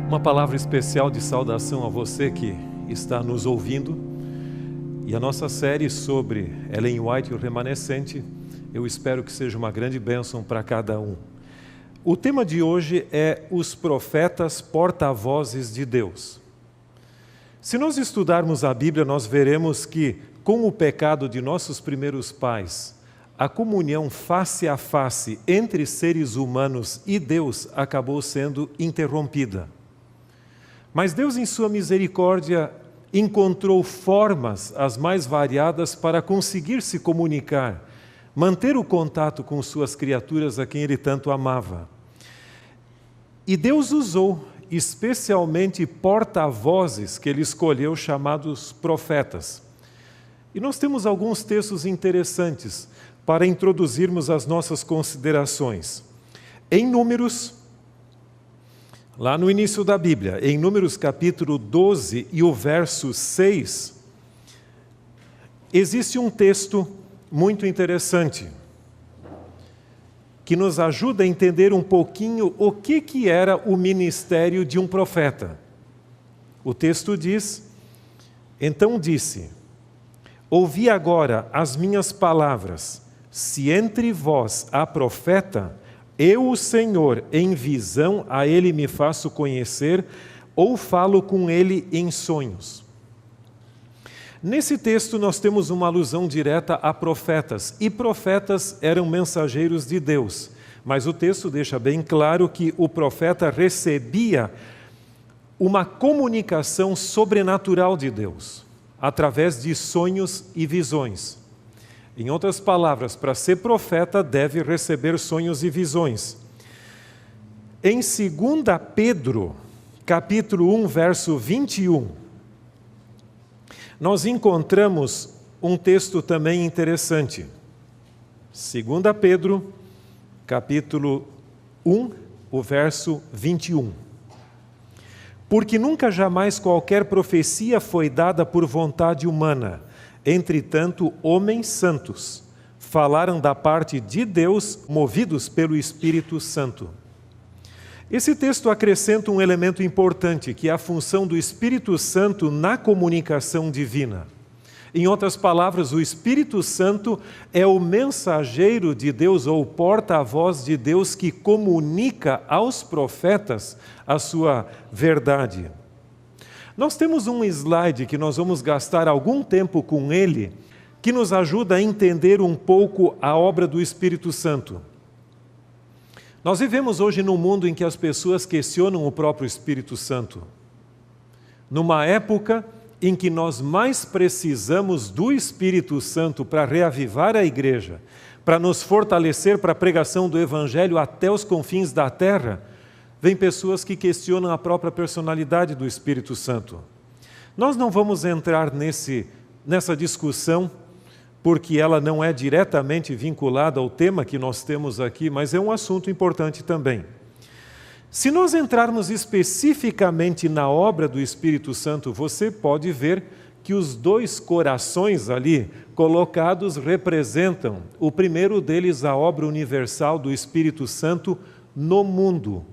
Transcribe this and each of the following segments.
Uma palavra especial de saudação a você que está nos ouvindo. E a nossa série sobre Ellen White e o remanescente, eu espero que seja uma grande bênção para cada um. O tema de hoje é os profetas porta-vozes de Deus. Se nós estudarmos a Bíblia, nós veremos que, com o pecado de nossos primeiros pais, a comunhão face a face entre seres humanos e Deus acabou sendo interrompida. Mas Deus, em sua misericórdia, encontrou formas as mais variadas para conseguir se comunicar, manter o contato com suas criaturas a quem Ele tanto amava. E Deus usou especialmente porta-vozes que Ele escolheu, chamados profetas. E nós temos alguns textos interessantes para introduzirmos as nossas considerações. Em Números, lá no início da Bíblia, em Números capítulo 12 e o verso 6, existe um texto muito interessante que nos ajuda a entender um pouquinho o que era o ministério de um profeta. O texto diz: então disse, ouvi agora as minhas palavras, se entre vós há profeta, eu, o Senhor, em visão a ele me faço conhecer, ou falo com ele em sonhos. Nesse texto nós temos uma alusão direta a profetas, e profetas eram mensageiros de Deus, mas o texto deixa bem claro que o profeta recebia uma comunicação sobrenatural de Deus, através de sonhos e visões. Em outras palavras, para ser profeta deve receber sonhos e visões. Em 2 Pedro, capítulo 1, verso 21, nós encontramos um texto também interessante. 2 Pedro, capítulo 1, o verso 21. Porque nunca jamais qualquer profecia foi dada por vontade humana. Entretanto, homens santos falaram da parte de Deus, movidos pelo Espírito Santo. Esse texto acrescenta um elemento importante, que é a função do Espírito Santo na comunicação divina. Em outras palavras, o Espírito Santo é o mensageiro de Deus, ou porta-voz de Deus, que comunica aos profetas a sua verdade. Nós temos um slide que nós vamos gastar algum tempo com ele, que nos ajuda a entender um pouco a obra do Espírito Santo. Nós vivemos hoje num mundo em que as pessoas questionam o próprio Espírito Santo. Numa época em que nós mais precisamos do Espírito Santo para reavivar a igreja, para nos fortalecer para a pregação do Evangelho até os confins da terra, vem pessoas que questionam a própria personalidade do Espírito Santo. Nós não vamos entrar nessa discussão, porque ela não é diretamente vinculada ao tema que nós temos aqui, mas é um assunto importante também. Se nós entrarmos especificamente na obra do Espírito Santo, você pode ver que os dois corações ali colocados representam, o primeiro deles, a obra universal do Espírito Santo no mundo.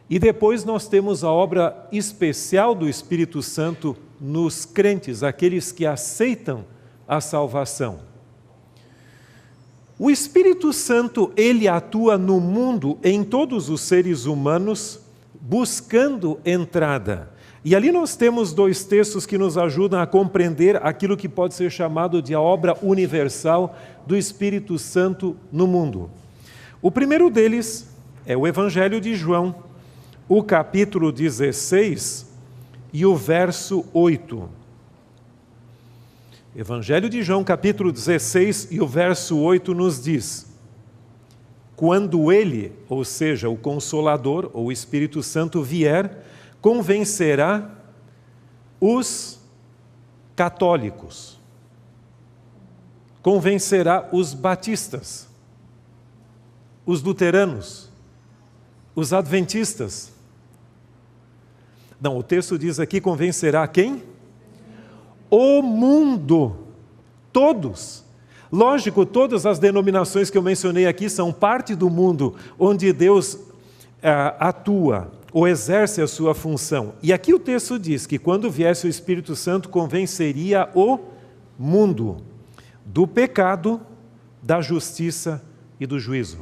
E depois nós temos a obra especial do Espírito Santo nos crentes, aqueles que aceitam a salvação. O Espírito Santo, ele atua no mundo, em todos os seres humanos, buscando entrada. E ali nós temos dois textos que nos ajudam a compreender aquilo que pode ser chamado de a obra universal do Espírito Santo no mundo. O primeiro deles é o Evangelho de João, o capítulo 16 e o verso 8. Evangelho de João, capítulo 16 e o verso 8 nos diz: quando ele, ou seja, o Consolador, ou o Espírito Santo vier, convencerá os católicos, convencerá os batistas, os luteranos, os adventistas. Não, o texto diz aqui: convencerá quem? O mundo, todos. Lógico, todas as denominações que eu mencionei aqui são parte do mundo onde Deus atua ou exerce a sua função. E aqui o texto diz que quando viesse o Espírito Santo, convenceria o mundo do pecado, da justiça e do juízo.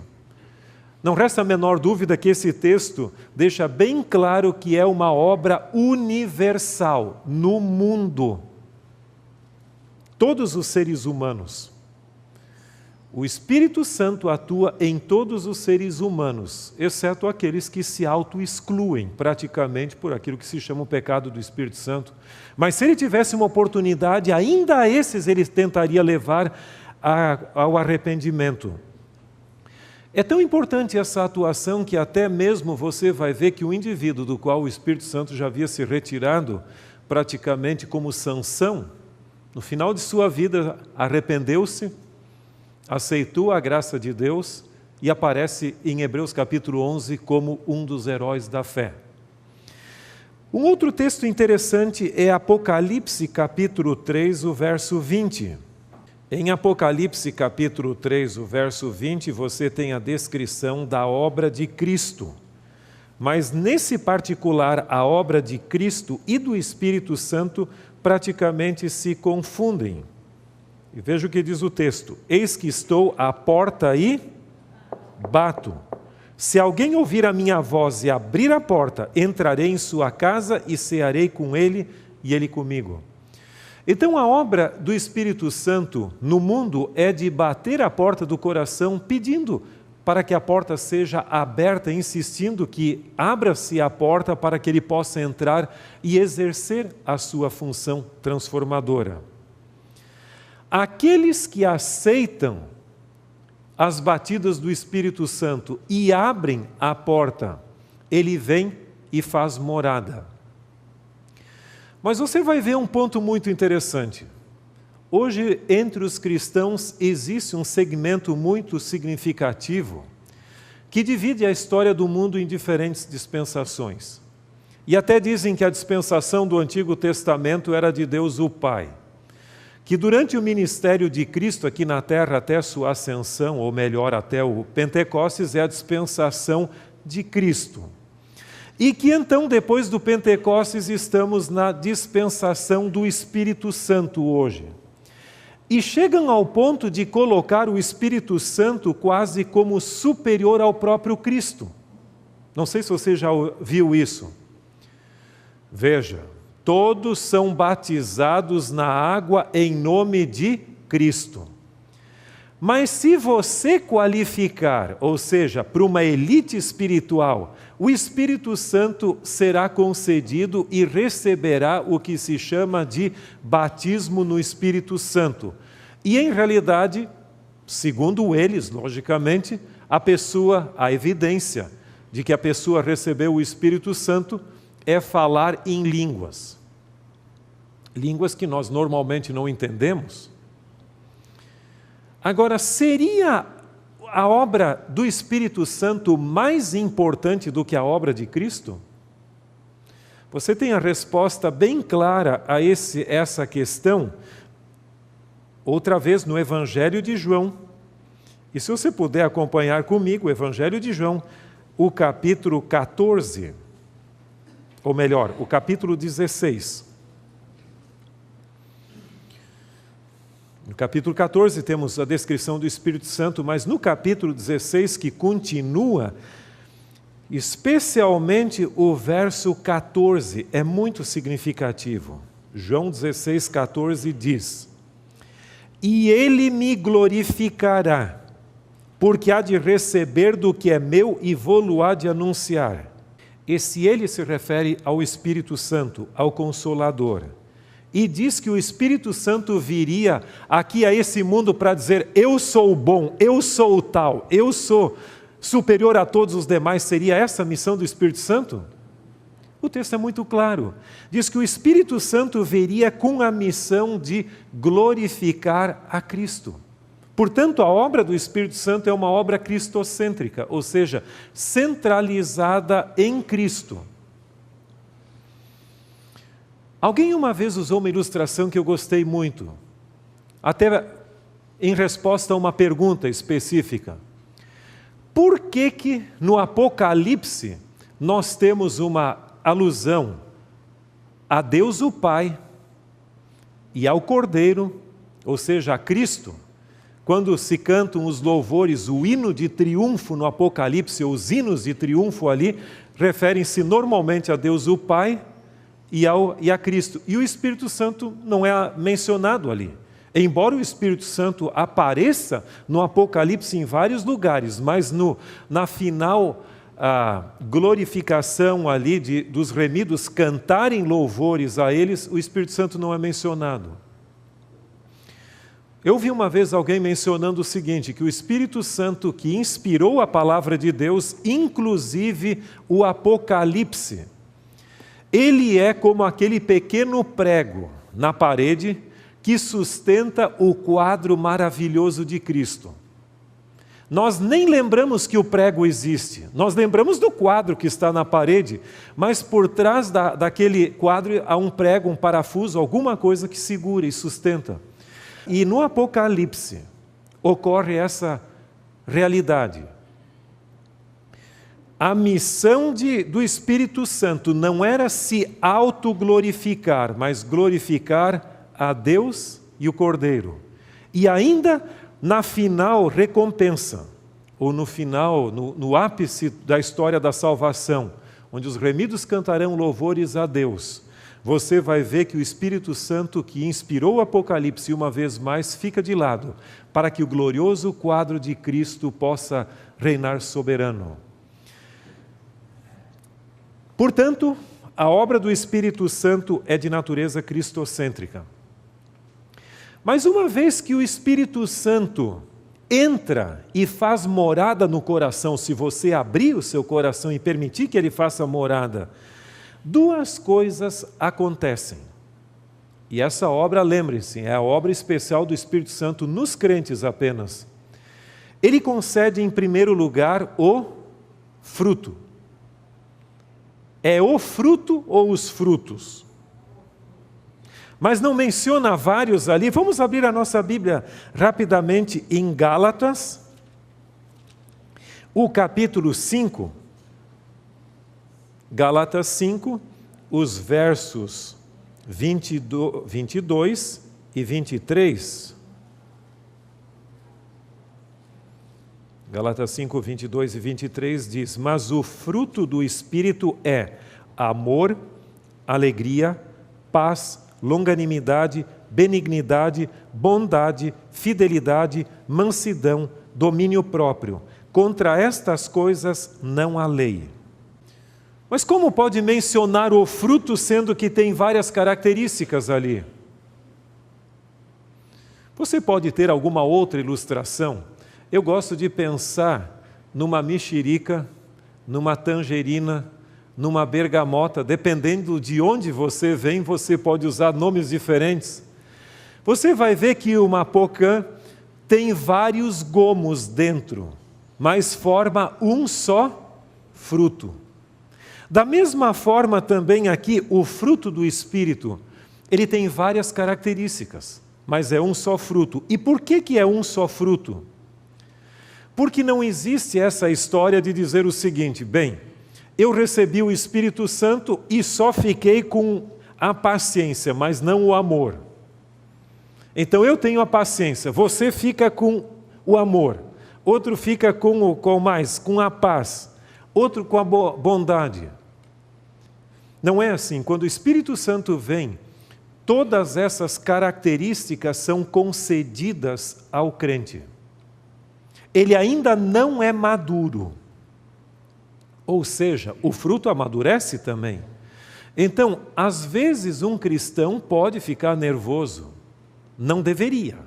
Não resta a menor dúvida que esse texto deixa bem claro que é uma obra universal no mundo. Todos os seres humanos. O Espírito Santo atua em todos os seres humanos, exceto aqueles que se auto-excluem praticamente por aquilo que se chama o pecado do Espírito Santo. Mas se ele tivesse uma oportunidade, ainda a esses ele tentaria levar ao arrependimento. É tão importante essa atuação que até mesmo você vai ver que o indivíduo do qual o Espírito Santo já havia se retirado, praticamente como Sansão, no final de sua vida arrependeu-se, aceitou a graça de Deus e aparece em Hebreus capítulo 11 como um dos heróis da fé. Um outro texto interessante é Apocalipse capítulo 3, o verso 20. Em Apocalipse capítulo 3, o verso 20, você tem a descrição da obra de Cristo. Mas nesse particular, a obra de Cristo e do Espírito Santo praticamente se confundem. E veja o que diz o texto: eis que estou à porta e bato. Se alguém ouvir a minha voz e abrir a porta, entrarei em sua casa e cearei com ele e ele comigo. Então a obra do Espírito Santo no mundo é de bater a porta do coração, pedindo para que a porta seja aberta, insistindo que abra-se a porta para que ele possa entrar e exercer a sua função transformadora. Aqueles que aceitam as batidas do Espírito Santo e abrem a porta, ele vem e faz morada. Mas você vai ver um ponto muito interessante. Hoje, entre os cristãos, existe um segmento muito significativo que divide a história do mundo em diferentes dispensações. E até dizem que a dispensação do Antigo Testamento era de Deus o Pai. Que durante o ministério de Cristo aqui na terra, até sua ascensão, ou melhor, até o Pentecostes, é a dispensação de Cristo. E que então, depois do Pentecostes, estamos na dispensação do Espírito Santo hoje. E chegam ao ponto de colocar o Espírito Santo quase como superior ao próprio Cristo. Não sei se você já viu isso. Veja. Todos são batizados na água em nome de Cristo. Mas se você qualificar, ou seja, para uma elite espiritual, o Espírito Santo será concedido e receberá o que se chama de batismo no Espírito Santo. E em realidade, segundo eles, logicamente, a evidência de que a pessoa recebeu o Espírito Santo é falar em línguas. Línguas que nós normalmente não entendemos. Agora, seria a obra do Espírito Santo mais importante do que a obra de Cristo? Você tem a resposta bem clara a essa questão, outra vez no Evangelho de João. E se você puder acompanhar comigo o Evangelho de João, o capítulo 14, ou melhor, o capítulo 16. No capítulo 14 temos a descrição do Espírito Santo, mas no capítulo 16, que continua, especialmente o verso 14, é muito significativo. João 16, 14 diz: e ele me glorificará, porque há de receber do que é meu e vou-lo há de anunciar. Esse ele se refere ao Espírito Santo, ao Consolador. E diz que o Espírito Santo viria aqui a esse mundo para dizer: eu sou o bom, eu sou o tal, eu sou superior a todos os demais. Seria essa a missão do Espírito Santo? O texto é muito claro. Diz que o Espírito Santo viria com a missão de glorificar a Cristo. Portanto, a obra do Espírito Santo é uma obra cristocêntrica, ou seja, centralizada em Cristo. Alguém uma vez usou uma ilustração que eu gostei muito, até em resposta a uma pergunta específica. Por que no Apocalipse nós temos uma alusão a Deus o Pai e ao Cordeiro, ou seja, a Cristo? Quando se cantam os louvores, o hino de triunfo no Apocalipse, os hinos de triunfo ali, referem-se normalmente a Deus o Pai e a Cristo. E o Espírito Santo não é mencionado ali. Embora o Espírito Santo apareça no Apocalipse em vários lugares, mas na final glorificação ali dos remidos cantarem louvores a eles, o Espírito Santo não é mencionado. Eu vi uma vez alguém mencionando o seguinte, que o Espírito Santo que inspirou a palavra de Deus, inclusive o Apocalipse, ele é como aquele pequeno prego na parede que sustenta o quadro maravilhoso de Cristo. Nós nem lembramos que o prego existe, nós lembramos do quadro que está na parede, mas por trás daquele quadro há um prego, um parafuso, alguma coisa que segura e sustenta. E no Apocalipse ocorre essa realidade. A missão do Espírito Santo não era se autoglorificar, mas glorificar a Deus e o Cordeiro. E ainda na final recompensa, ou no final, no ápice da história da salvação, onde os remidos cantarão louvores a Deus, você vai ver que o Espírito Santo que inspirou o Apocalipse uma vez mais fica de lado, para que o glorioso quadro de Cristo possa reinar soberano. Portanto, a obra do Espírito Santo é de natureza cristocêntrica. Mas uma vez que o Espírito Santo entra e faz morada no coração, se você abrir o seu coração e permitir que ele faça morada, duas coisas acontecem. E essa obra, lembre-se, é a obra especial do Espírito Santo nos crentes apenas. Ele concede, em primeiro lugar, o fruto. É o fruto ou os frutos? Mas não menciona vários ali. Vamos abrir a nossa Bíblia rapidamente em Gálatas, o capítulo 5. Gálatas 5, os versos 22 e 23. Gálatas 5, 22 e 23 diz: mas o fruto do Espírito é amor, alegria, paz, longanimidade, benignidade, bondade, fidelidade, mansidão, domínio próprio. Contra estas coisas não há lei. Mas como pode mencionar o fruto sendo que tem várias características ali? Você pode ter alguma outra ilustração? Eu gosto de pensar numa mexerica, numa tangerina, numa bergamota, dependendo de onde você vem, você pode usar nomes diferentes. Você vai ver que uma pocã tem vários gomos dentro, mas forma um só fruto. Da mesma forma também aqui, o fruto do Espírito, ele tem várias características, mas é um só fruto. E por que é um só fruto? Porque não existe essa história de dizer o seguinte: bem, eu recebi o Espírito Santo e só fiquei com a paciência, mas não o amor. Então eu tenho a paciência, você fica com o amor, outro fica com a paz, outro com a bondade. Não é assim. Quando o Espírito Santo vem, todas essas características são concedidas ao crente. Ele ainda não é maduro. Ou seja, o fruto amadurece também. Então, às vezes um cristão pode ficar nervoso. Não deveria.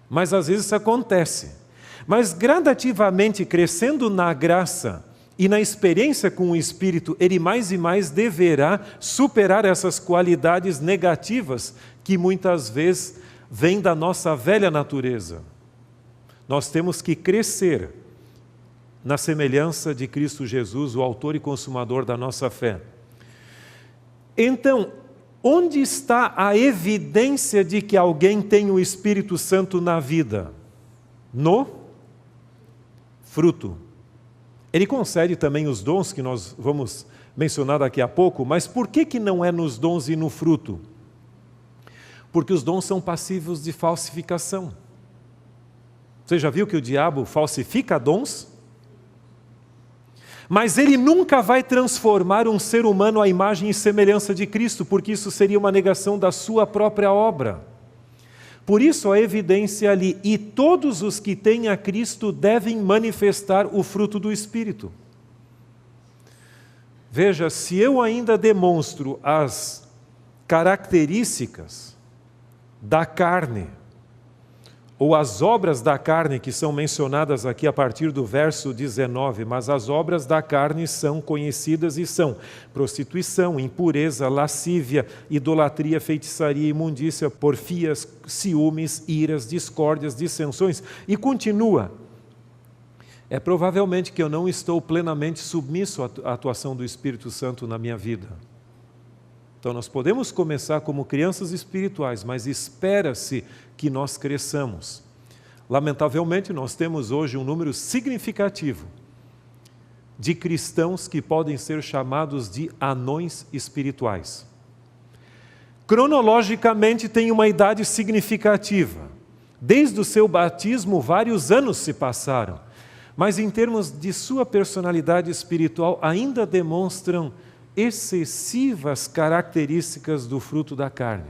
Mas às vezes isso acontece. Mas gradativamente crescendo na graça E na experiência com o Espírito, ele mais e mais deverá superar essas qualidades negativas que muitas vezes vêm da nossa velha natureza. Nós temos que crescer na semelhança de Cristo Jesus, o autor e consumador da nossa fé. Então, onde está a evidência de que alguém tem o Espírito Santo na vida? No fruto. Ele concede também os dons que nós vamos mencionar daqui a pouco, mas por que não é nos dons e no fruto? Porque os dons são passíveis de falsificação. Você já viu que o diabo falsifica dons? Mas ele nunca vai transformar um ser humano à imagem e semelhança de Cristo, porque isso seria uma negação da sua própria obra. Por isso a evidência ali, e todos os que têm a Cristo devem manifestar o fruto do Espírito. Veja, se eu ainda demonstro as características da carne, ou as obras da carne que são mencionadas aqui a partir do verso 19, mas as obras da carne são conhecidas e são prostituição, impureza, lascívia, idolatria, feitiçaria, imundícia, porfias, ciúmes, iras, discórdias, dissensões, e continua. É provavelmente que eu não estou plenamente submisso à atuação do Espírito Santo na minha vida. Então nós podemos começar como crianças espirituais, mas espera-se que nós cresçamos. Lamentavelmente, nós temos hoje um número significativo de cristãos que podem ser chamados de anões espirituais. Cronologicamente, tem uma idade significativa. Desde o seu batismo, vários anos se passaram, mas em termos de sua personalidade espiritual, ainda demonstram excessivas características do fruto da carne.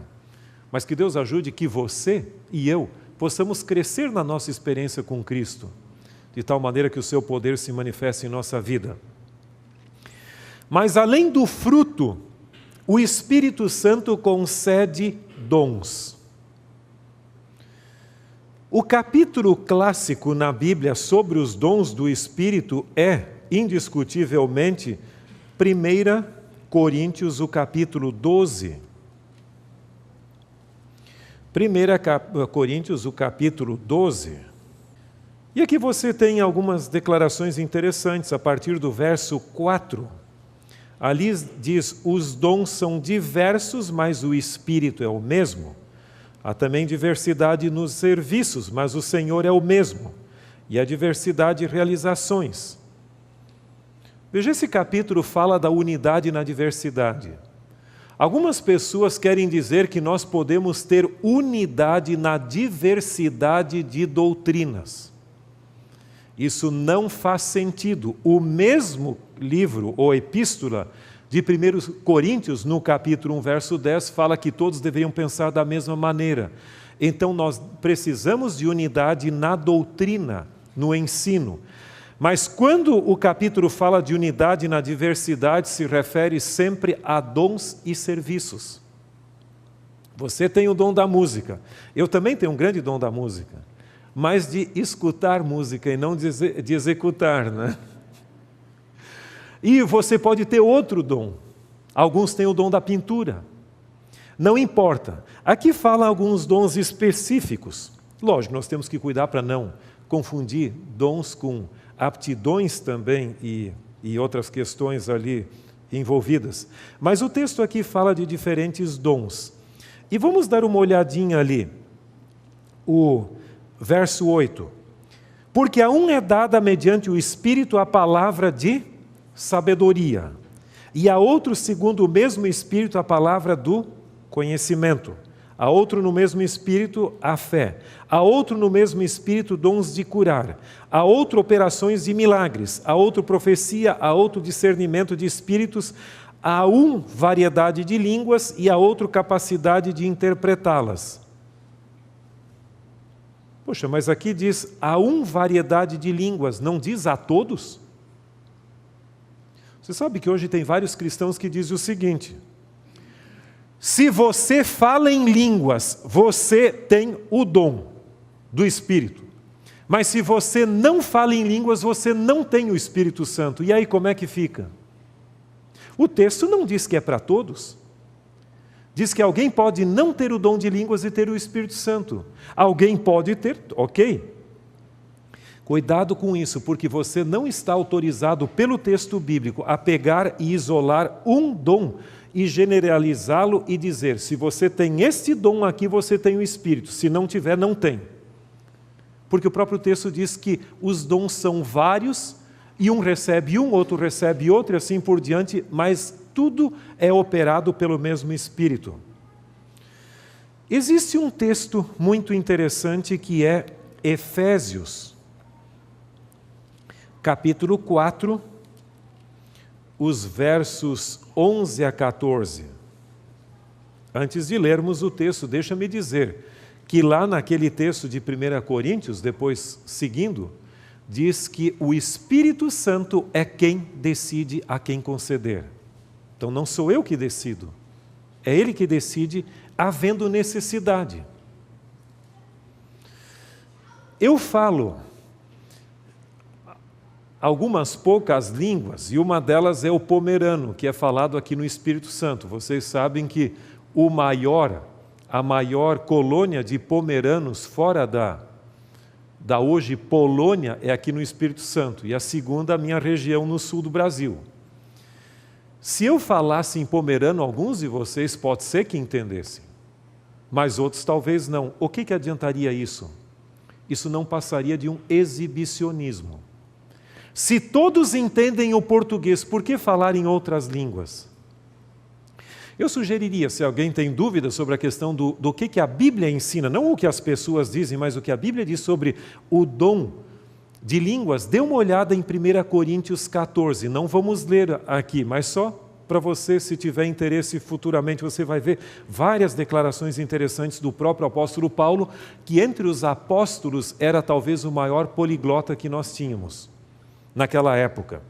Mas que Deus ajude que você e eu possamos crescer na nossa experiência com Cristo, de tal maneira que o seu poder se manifeste em nossa vida. Mas além do fruto, o Espírito Santo concede dons. O capítulo clássico na Bíblia sobre os dons do Espírito é, indiscutivelmente, 1 Coríntios, o capítulo 12. 1 Coríntios, o capítulo 12. E aqui você tem algumas declarações interessantes a partir do verso 4. Ali diz, os dons são diversos, mas o Espírito é o mesmo. Há também diversidade nos serviços, mas o Senhor é o mesmo. E a diversidade de realizações. Veja, esse capítulo fala da unidade na diversidade. Algumas pessoas querem dizer que nós podemos ter unidade na diversidade de doutrinas. Isso não faz sentido. O mesmo livro ou epístola de 1 Coríntios, no capítulo 1, verso 10, fala que todos deveriam pensar da mesma maneira. Então nós precisamos de unidade na doutrina, no ensino. Mas quando o capítulo fala de unidade na diversidade, se refere sempre a dons e serviços. Você tem o dom da música. Eu também tenho um grande dom da música. Mas de escutar música e não de executar, né? E você pode ter outro dom. Alguns têm o dom da pintura. Não importa. Aqui fala alguns dons específicos. Lógico, nós temos que cuidar para não confundir dons com aptidões também e outras questões ali envolvidas. Mas o texto aqui fala de diferentes dons. E vamos dar uma olhadinha ali. O verso 8. Porque a um é dada mediante o Espírito a palavra de sabedoria, e a outro, segundo o mesmo Espírito, a palavra do conhecimento. A outro no mesmo Espírito, a fé. A outro no mesmo Espírito, dons de curar. A outro, operações de milagres. A outro, profecia. A outro, discernimento de espíritos. A um, variedade de línguas. E a outro, capacidade de interpretá-las. Poxa, mas aqui diz a um, variedade de línguas. Não diz a todos? Você sabe que hoje tem vários cristãos que dizem o seguinte: se você fala em línguas, você tem o dom do Espírito. Mas se você não fala em línguas, você não tem o Espírito Santo. E aí como é que fica? O texto não diz que é para todos. Diz que alguém pode não ter o dom de línguas e ter o Espírito Santo. Alguém pode ter, ok. Cuidado com isso, porque você não está autorizado pelo texto bíblico a pegar e isolar um dom e generalizá-lo e dizer, se você tem este dom aqui, você tem o Espírito. Se não tiver, não tem. Porque o próprio texto diz que os dons são vários, e um recebe um, outro recebe outro, e assim por diante, mas tudo é operado pelo mesmo Espírito. Existe um texto muito interessante que é Efésios, capítulo 4, os versos 11 a 14. Antes de lermos o texto, deixa-me dizer que lá naquele texto de 1 Coríntios, depois seguindo, diz que o Espírito Santo é quem decide a quem conceder. Então não sou eu que decido, é Ele que decide, havendo necessidade. Eu falo algumas poucas línguas, e uma delas é o pomerano, que é falado aqui no Espírito Santo. Vocês sabem que a maior colônia de pomeranos fora da hoje Polônia é aqui no Espírito Santo, e a segunda a minha região no sul do Brasil. Se eu falasse em pomerano, alguns de vocês pode ser que entendessem, mas outros talvez não. O que adiantaria isso? Isso não passaria de um exibicionismo. Se todos entendem o português, por que falar em outras línguas? Eu sugeriria, se alguém tem dúvidas sobre a questão do que a Bíblia ensina, não o que as pessoas dizem, mas o que a Bíblia diz sobre o dom de línguas, dê uma olhada em 1 Coríntios 14. Não vamos ler aqui, mas só para você, se tiver interesse futuramente, você vai ver várias declarações interessantes do próprio apóstolo Paulo, que entre os apóstolos era talvez o maior poliglota que nós tínhamos naquela época.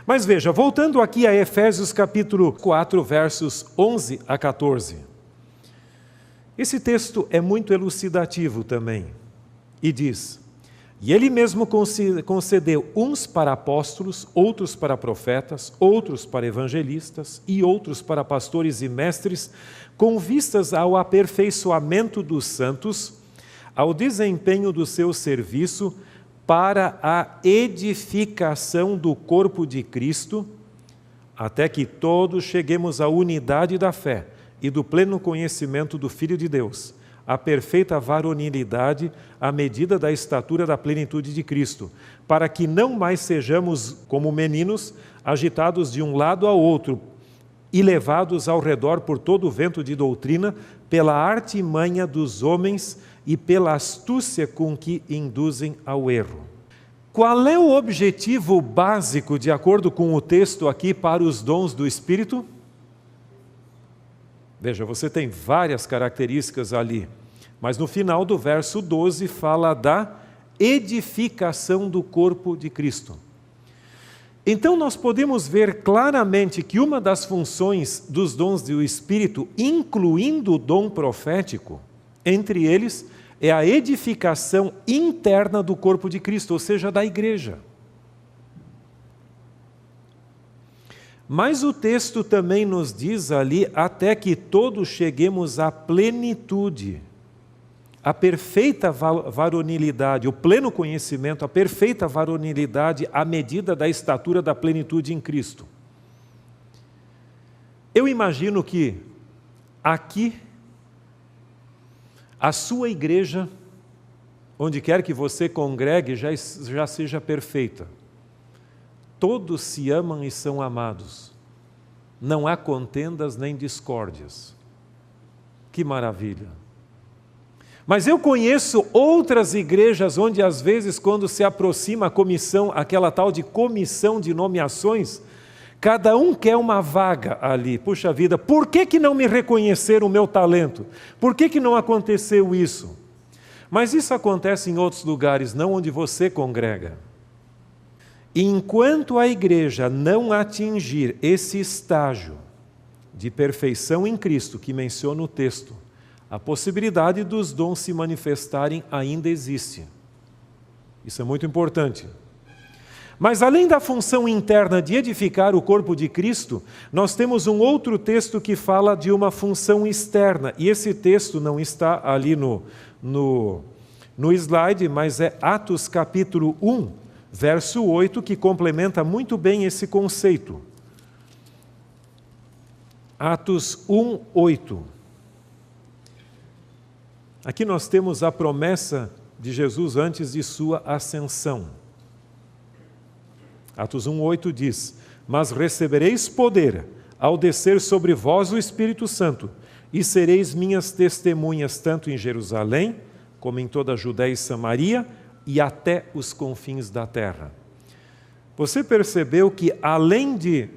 Mas veja, voltando aqui a Efésios capítulo 4, versos 11 a 14. Esse texto é muito elucidativo também, e diz: E Ele mesmo concedeu uns para apóstolos, outros para profetas, outros para evangelistas e outros para pastores e mestres, com vistas ao aperfeiçoamento dos santos, ao desempenho do seu serviço, para a edificação do corpo de Cristo, até que todos cheguemos à unidade da fé e do pleno conhecimento do Filho de Deus, a perfeita varonilidade, à medida da estatura da plenitude de Cristo, para que não mais sejamos como meninos, agitados de um lado ao outro e levados ao redor por todo o vento de doutrina, pela artimanha dos homens e pela astúcia com que induzem ao erro. Qual é o objetivo básico, de acordo com o texto aqui, para os dons do Espírito? Veja, você tem várias características ali, mas no final do verso 12 fala da edificação do corpo de Cristo. Então nós podemos ver claramente que uma das funções dos dons do Espírito, incluindo o dom profético, entre eles, é a edificação interna do corpo de Cristo, ou seja, da igreja. Mas o texto também nos diz ali, até que todos cheguemos à plenitude, a perfeita varonilidade, o pleno conhecimento, a perfeita varonilidade à medida da estatura da plenitude em Cristo. Eu imagino que aqui, a sua igreja, onde quer que você congregue, já seja perfeita. Todos se amam e são amados. Não há contendas nem discórdias. Que maravilha! Mas eu conheço outras igrejas onde às vezes, quando se aproxima a comissão, aquela tal de comissão de nomeações, cada um quer uma vaga ali. Puxa vida, por que não me reconheceram o meu talento? Por que não aconteceu isso? Mas isso acontece em outros lugares, não onde você congrega. Enquanto a igreja não atingir esse estágio de perfeição em Cristo que menciona o texto, a possibilidade dos dons se manifestarem ainda existe. Isso é muito importante. Mas além da função interna de edificar o corpo de Cristo, nós temos um outro texto que fala de uma função externa. E esse texto não está ali no slide, mas é Atos capítulo 1, verso 8, que complementa muito bem esse conceito. Atos 1, 8. Aqui nós temos a promessa de Jesus antes de sua ascensão. Atos 1:8 diz: mas recebereis poder ao descer sobre vós o Espírito Santo, e sereis minhas testemunhas tanto em Jerusalém, como em toda a Judéia e Samaria, e até os confins da terra. Você percebeu que além de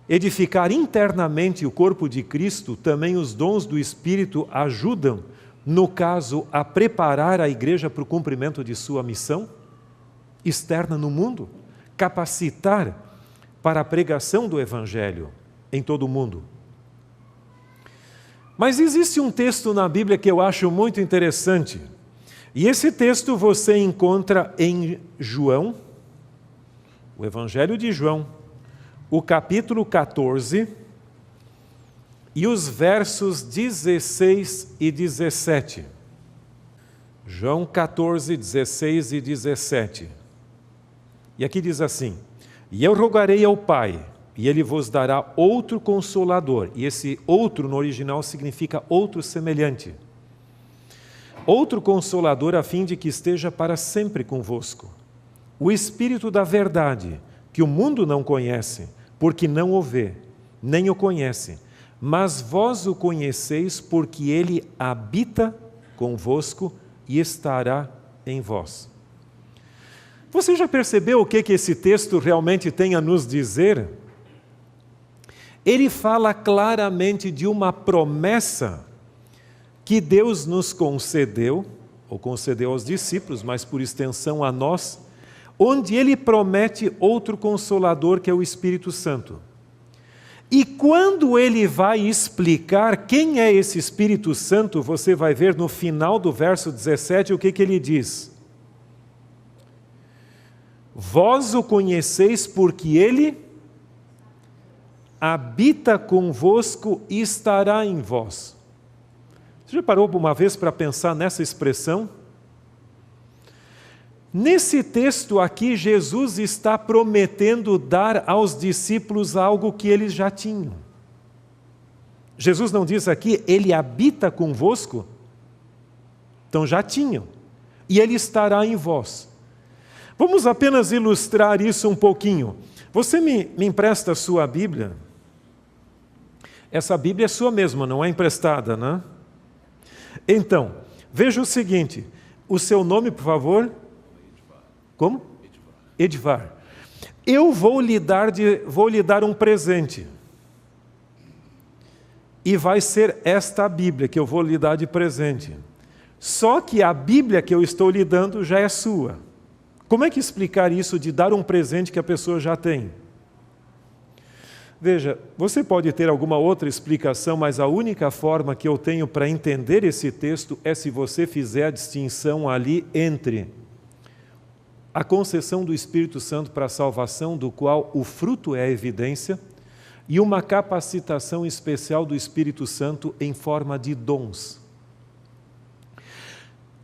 edificar internamente o corpo de Cristo, também os dons do Espírito ajudam, no caso, a preparar a igreja para o cumprimento de sua missão externa no mundo? Capacitar para a pregação do Evangelho em todo o mundo. Mas existe um texto na Bíblia que eu acho muito interessante. E esse texto você encontra em João, o Evangelho de João, o capítulo 14, e os versos 16 e 17. João 14, 16 e 17. E aqui diz assim: e eu rogarei ao Pai, e Ele vos dará outro Consolador. E esse outro no original significa outro semelhante. Outro Consolador, a fim de que esteja para sempre convosco. O Espírito da verdade, que o mundo não conhece, porque não o vê, nem o conhece. Mas vós o conheceis, porque Ele habita convosco e estará em vós. Você já percebeu o que esse texto realmente tem a nos dizer? Ele fala claramente de uma promessa que Deus nos concedeu, ou concedeu aos discípulos, mas por extensão a nós, onde Ele promete outro Consolador, que é o Espírito Santo. E quando Ele vai explicar quem é esse Espírito Santo, você vai ver no final do verso 17 o que Ele diz. Vós o conheceis porque Ele habita convosco e estará em vós. Você já parou uma vez para pensar nessa expressão? Nesse texto aqui, Jesus está prometendo dar aos discípulos algo que eles já tinham. Jesus não diz aqui, Ele habita convosco? Então já tinham. E Ele estará em vós. Vamos apenas ilustrar isso um pouquinho. Você me empresta a sua Bíblia? Essa Bíblia é sua mesma, não é emprestada, né? Então, veja o seguinte. O seu nome, por favor? Como? Edvar. Eu vou lhe dar um presente. E vai ser esta Bíblia que eu vou lhe dar de presente. Só que a Bíblia que eu estou lhe dando já é sua. Como é que explicar isso de dar um presente que a pessoa já tem? Veja, você pode ter alguma outra explicação, mas a única forma que eu tenho para entender esse texto é se você fizer a distinção ali entre a concessão do Espírito Santo para a salvação, do qual o fruto é a evidência, e uma capacitação especial do Espírito Santo em forma de dons.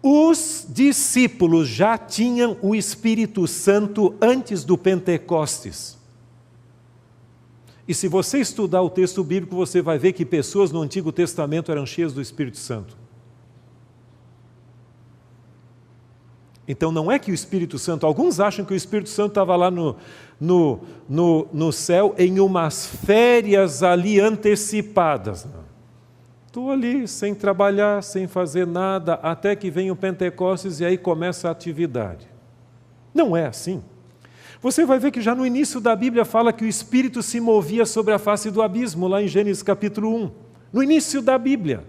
Os discípulos já tinham o Espírito Santo antes do Pentecostes. E se você estudar o texto bíblico, você vai ver que pessoas no Antigo Testamento eram cheias do Espírito Santo. Então não é que o Espírito Santo, alguns acham que o Espírito Santo estava lá no céu em umas férias ali antecipadas. Não. Estou ali sem trabalhar, sem fazer nada, até que vem o Pentecostes e aí começa a atividade. Não é assim. Você vai ver que já no início da Bíblia fala que o Espírito se movia sobre a face do abismo, lá em Gênesis capítulo 1. No início da Bíblia.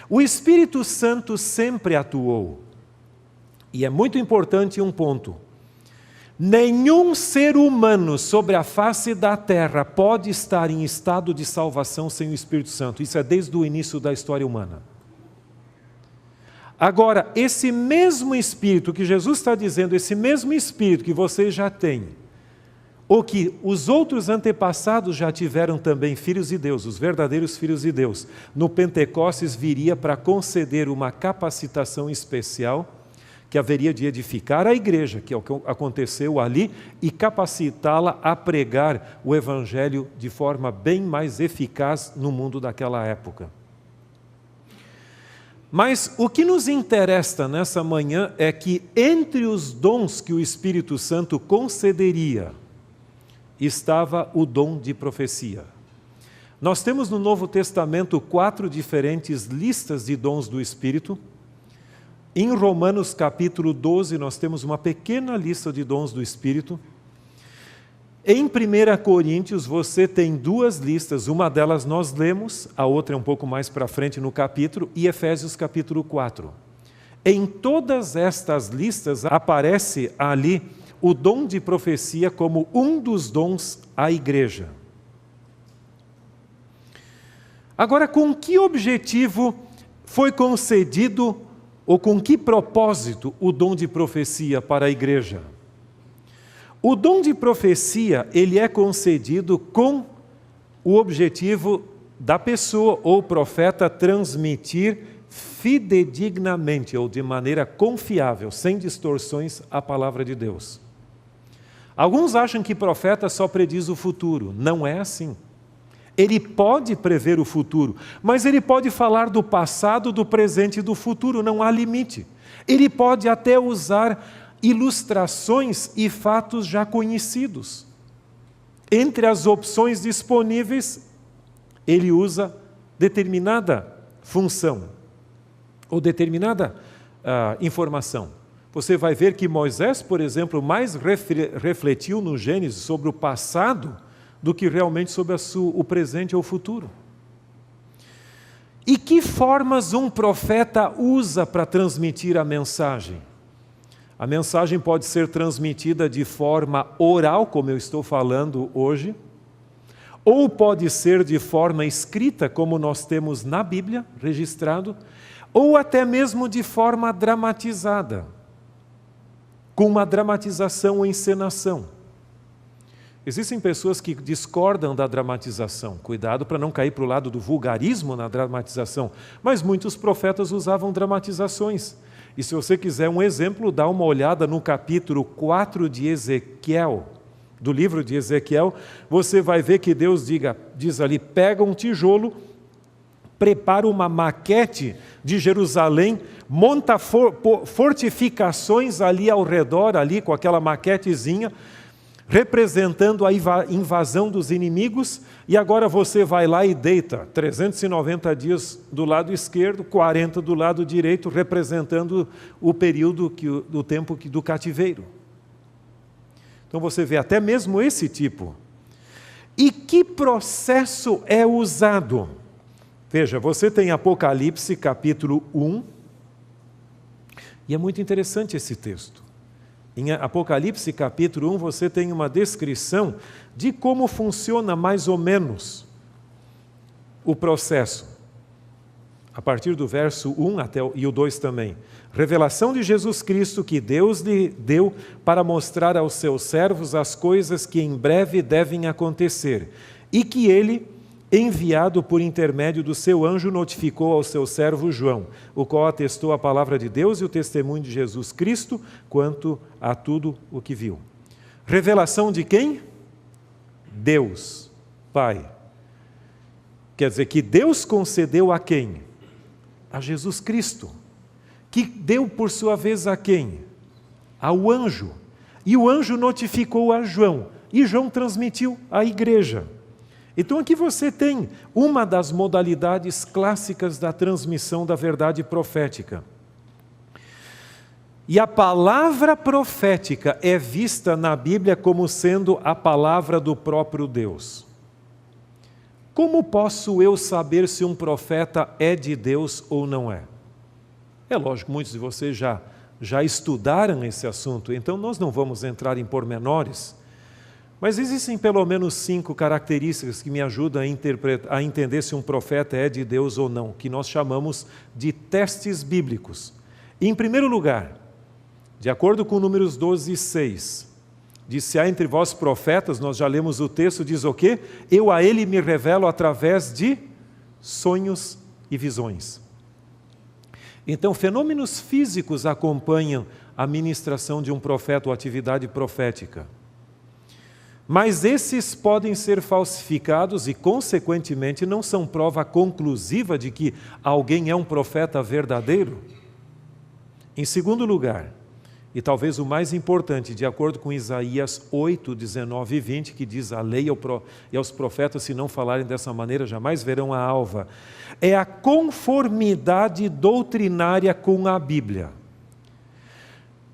O Espírito Santo sempre atuou. E é muito importante um ponto. Nenhum ser humano sobre a face da terra pode estar em estado de salvação sem o Espírito Santo. Isso é desde o início da história humana. Agora, esse mesmo Espírito que Jesus está dizendo, esse mesmo Espírito que vocês já têm, ou que os outros antepassados já tiveram também, filhos de Deus, os verdadeiros filhos de Deus, no Pentecostes viria para conceder uma capacitação especial que haveria de edificar a igreja, que é o que aconteceu ali, e capacitá-la a pregar o Evangelho de forma bem mais eficaz no mundo daquela época. Mas o que nos interessa nessa manhã é que entre os dons que o Espírito Santo concederia, estava o dom de profecia. Nós temos no Novo Testamento 4 diferentes listas de dons do Espírito. Em Romanos capítulo 12, nós temos uma pequena lista de dons do Espírito. Em 1 Coríntios, você tem 2 listas, uma delas nós lemos, a outra é um pouco mais para frente no capítulo, e Efésios capítulo 4. Em todas estas listas aparece ali o dom de profecia como um dos dons à igreja. Agora, com que objetivo foi concedido ou com que propósito o dom de profecia para a igreja? O dom de profecia, ele é concedido com o objetivo da pessoa ou profeta transmitir fidedignamente ou de maneira confiável, sem distorções, a palavra de Deus. Alguns acham que profeta só prediz o futuro. Não é assim. Ele pode prever o futuro, mas ele pode falar do passado, do presente e do futuro, não há limite. Ele pode até usar ilustrações e fatos já conhecidos. Entre as opções disponíveis, ele usa determinada função ou determinada informação. Você vai ver que Moisés, por exemplo, mais refletiu no Gênesis sobre o passado do que realmente sobre o presente ou o futuro. E que formas um profeta usa para transmitir a mensagem? A mensagem pode ser transmitida de forma oral, como eu estou falando hoje, ou pode ser de forma escrita, como nós temos na Bíblia, registrado, ou até mesmo de forma dramatizada, com uma dramatização ou encenação. Existem pessoas que discordam da dramatização. Cuidado para não cair para o lado do vulgarismo na dramatização. Mas muitos profetas usavam dramatizações. E se você quiser um exemplo, dá uma olhada no capítulo 4 de Ezequiel, do livro de Ezequiel, você vai ver que Deus diz ali, pega um tijolo, prepara uma maquete de Jerusalém, monta fortificações ali ao redor, ali com aquela maquetezinha, representando a invasão dos inimigos, e agora você vai lá e deita 390 dias do lado esquerdo, 40 do lado direito, representando o período do tempo do cativeiro. Então você vê até mesmo esse tipo. E que processo é usado? Veja, você tem Apocalipse capítulo 1, e é muito interessante esse texto. Em Apocalipse capítulo 1, você tem uma descrição de como funciona mais ou menos o processo. A partir do verso 1 e o 2 também. Revelação de Jesus Cristo que Deus lhe deu para mostrar aos seus servos as coisas que em breve devem acontecer, e que ele, enviado por intermédio do seu anjo, notificou ao seu servo João, o qual atestou a palavra de Deus e o testemunho de Jesus Cristo quanto a tudo o que viu. Revelação de quem? Deus, Pai. Quer dizer que Deus concedeu a quem? A Jesus Cristo. Que deu por sua vez a quem? Ao anjo. E o anjo notificou a João. E João transmitiu à igreja. Então aqui você tem uma das modalidades clássicas da transmissão da verdade profética. E a palavra profética é vista na Bíblia como sendo a palavra do próprio Deus. Como posso eu saber se um profeta é de Deus ou não é? É lógico, muitos de vocês já estudaram esse assunto, então nós não vamos entrar em pormenores. Mas existem pelo menos 5 características que me ajudam a entender se um profeta é de Deus ou não, que nós chamamos de testes bíblicos. Em primeiro lugar, de acordo com Números 12, 6, diz: se há entre vós profetas, nós já lemos o texto, diz o quê? Eu a ele me revelo através de sonhos e visões. Então, fenômenos físicos acompanham a ministração de um profeta ou atividade profética. Mas esses podem ser falsificados e, consequentemente, não são prova conclusiva de que alguém é um profeta verdadeiro. Em segundo lugar, e talvez o mais importante, de acordo com Isaías 8, 19 e 20, que diz: a lei e aos profetas, se não falarem dessa maneira, jamais verão a alva, é a conformidade doutrinária com a Bíblia.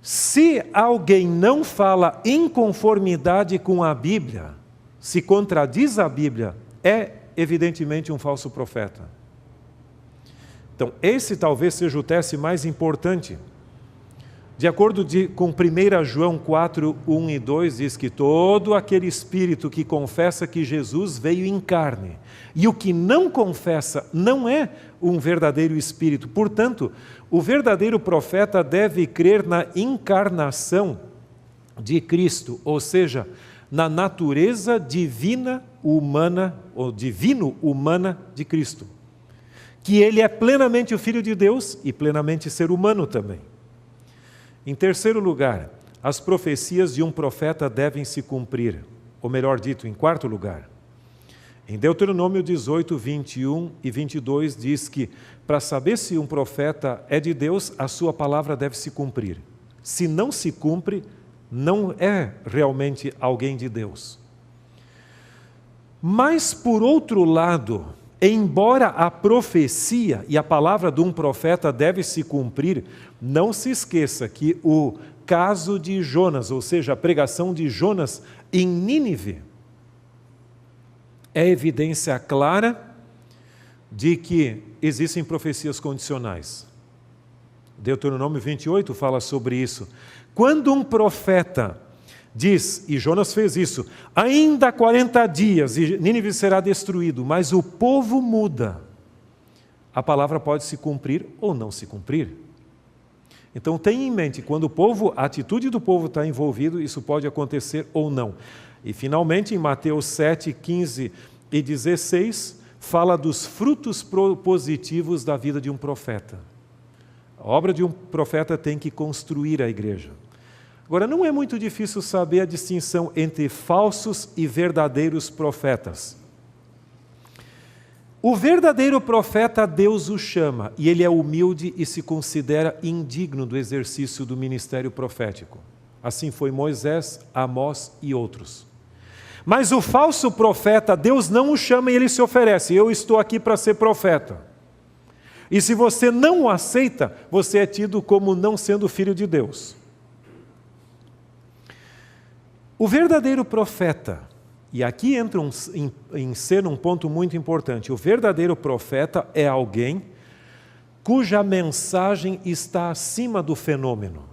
Se alguém não fala em conformidade com a Bíblia, se contradiz a Bíblia, é evidentemente um falso profeta. Então, esse talvez seja o teste mais importante. De acordo com 1 João 4, 1 e 2, diz que todo aquele espírito que confessa que Jesus veio em carne, e o que não confessa não é um verdadeiro espírito. Portanto, o verdadeiro profeta deve crer na encarnação de Cristo, ou seja, na natureza divina humana, ou divino-humana de Cristo. Que ele é plenamente o Filho de Deus e plenamente ser humano também. Em terceiro lugar, as profecias de um profeta devem se cumprir. Ou melhor dito, em quarto lugar, em Deuteronômio 18, 21 e 22 diz que para saber se um profeta é de Deus, a sua palavra deve se cumprir. Se não se cumpre, não é realmente alguém de Deus. Mas, por outro lado, embora a profecia e a palavra de um profeta deve se cumprir, não se esqueça que o caso de Jonas, ou seja, a pregação de Jonas em Nínive, é evidência clara de que existem profecias condicionais. Deuteronômio 28 fala sobre isso. Quando um profeta diz, e Jonas fez isso, ainda 40 dias e Nínive será destruído, mas o povo muda, a palavra pode se cumprir ou não se cumprir. Então tenha em mente, quando a atitude do povo está envolvido, isso pode acontecer ou não. E finalmente em Mateus 7, 15 e 16, fala dos frutos positivos da vida de um profeta. A obra de um profeta tem que construir a igreja. Agora, não é muito difícil saber a distinção entre falsos e verdadeiros profetas. O verdadeiro profeta, Deus o chama, e ele é humilde e se considera indigno do exercício do ministério profético. Assim foi Moisés, Amós e outros. Mas o falso profeta, Deus não o chama e ele se oferece: eu estou aqui para ser profeta. E se você não o aceita, você é tido como não sendo filho de Deus. O verdadeiro profeta, e aqui entra em cena um ponto muito importante, o verdadeiro profeta é alguém cuja mensagem está acima do fenômeno.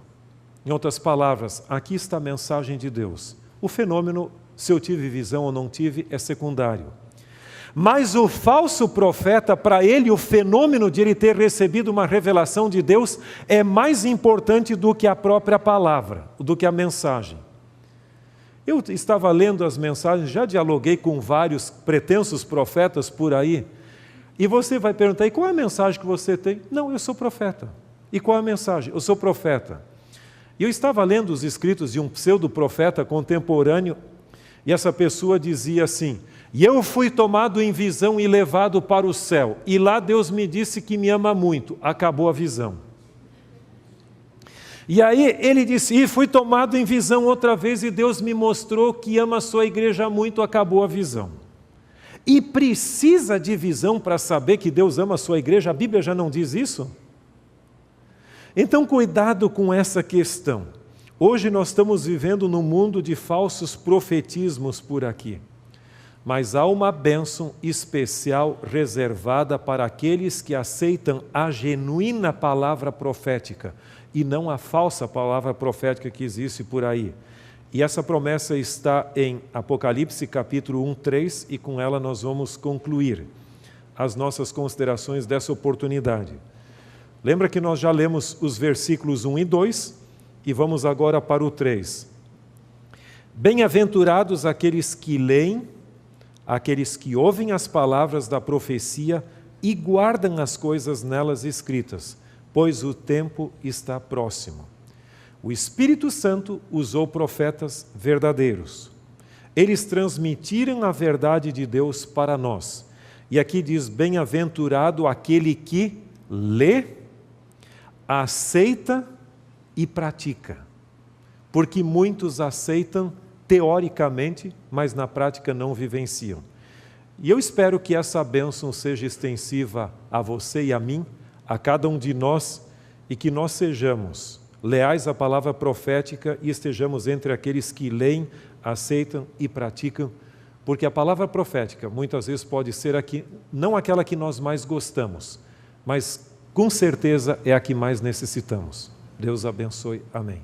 Em outras palavras, aqui está a mensagem de Deus. O fenômeno, se eu tive visão ou não tive, é secundário. Mas o falso profeta, para ele, o fenômeno de ele ter recebido uma revelação de Deus é mais importante do que a própria palavra, do que a mensagem. Eu estava lendo as mensagens, já dialoguei com vários pretensos profetas por aí, e você vai perguntar: e qual é a mensagem que você tem? Não, eu sou profeta. E qual é a mensagem? Eu sou profeta. E eu estava lendo os escritos de um pseudo-profeta contemporâneo, e essa pessoa dizia assim: e eu fui tomado em visão e levado para o céu, e lá Deus me disse que me ama muito. Acabou a visão. E aí ele disse: e fui tomado em visão outra vez e Deus me mostrou que ama a sua igreja muito. Acabou a visão. E precisa de visão para saber que Deus ama a sua igreja? A Bíblia já não diz isso? Então cuidado com essa questão. Hoje nós estamos vivendo num mundo de falsos profetismos por aqui. Mas há uma bênção especial reservada para aqueles que aceitam a genuína palavra profética e não a falsa palavra profética que existe por aí. E essa promessa está em Apocalipse capítulo 1, 3, e com ela nós vamos concluir as nossas considerações dessa oportunidade. Lembra que nós já lemos os versículos 1 e 2 e vamos agora para o 3. Bem-aventurados aqueles que leem, aqueles que ouvem as palavras da profecia e guardam as coisas nelas escritas, pois o tempo está próximo. O Espírito Santo usou profetas verdadeiros. Eles transmitiram a verdade de Deus para nós. E aqui diz, bem-aventurado aquele que lê, aceita e pratica. Porque muitos aceitam teoricamente, mas na prática não vivenciam. E eu espero que essa bênção seja extensiva a você e a mim, a cada um de nós, e que nós sejamos leais à palavra profética e estejamos entre aqueles que leem, aceitam e praticam, porque a palavra profética muitas vezes pode ser não aquela que nós mais gostamos, mas com certeza é a que mais necessitamos. Deus abençoe. Amém.